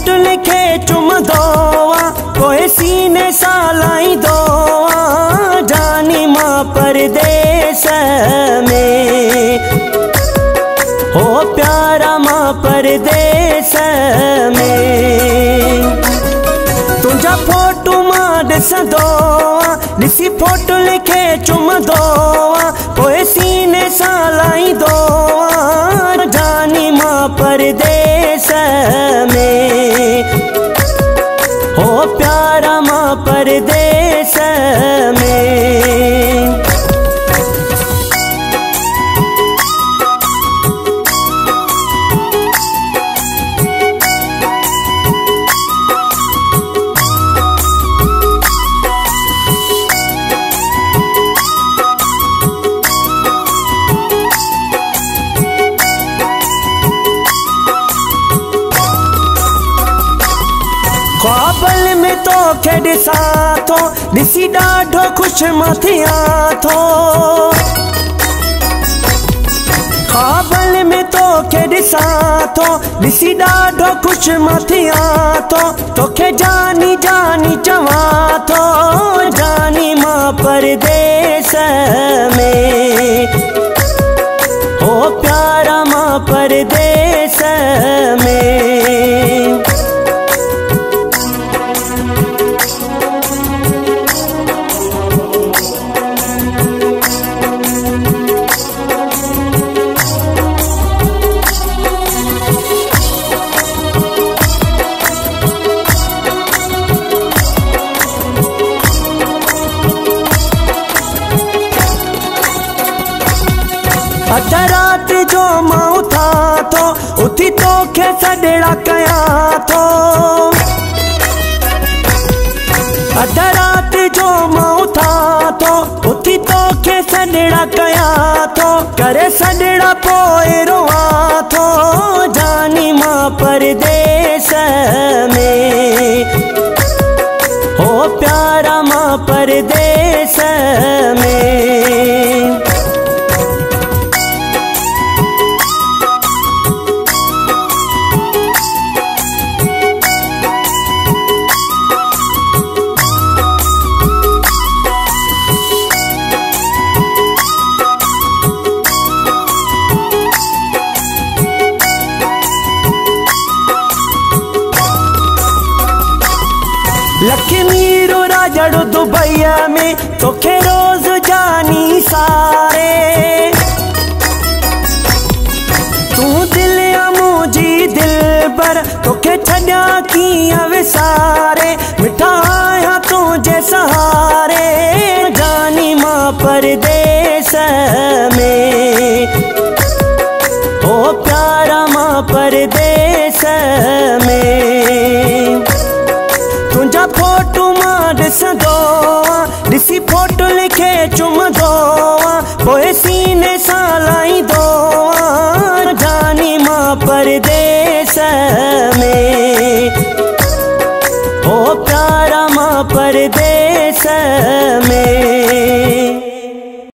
Photo लिखे चुमदो कोई सीने सालाई दो जानी माँ परदेस में हो प्यारा माँ परदेस में तुझा फोटो मां ॾिसंदो ॾिसी फोटो लिखे चुमदो पोइ सीने सां लाहींदो जानी मां परदेस में हो प्यारा मां परदेस में। ख्वाबल में तो खे ॾिसा थो ॾिसी ॾाढो ख़ुशि मां थियां थो ख्वाबल में तो खे ॾिसा थो ॾिसी ॾाढो ख़ुशि मां थियां थो तोखे जानी जानी चवां थो जानी मां परदेस में हो प्यारा मां परदेस में। अध रात जो मां उथा थो उथी तोखे सॾड़ा कयां थो अध रात जो मां उथा थो उथी तोखे सॾड़ा कयां थो करे सॾड़ा पोइ रोवां थो जानी मां परदेस में हो प्यारा मां परदेस में। लक्ष्मी रो राजड़ दुबईया में तोखे रोज जानी सारे तू दिल मुझी दिल पर तोखे छॾिया कीअं विसारे मिठा आहियां तुझे सहारे जानी मां परदेस में हो प्यारा मां परदेस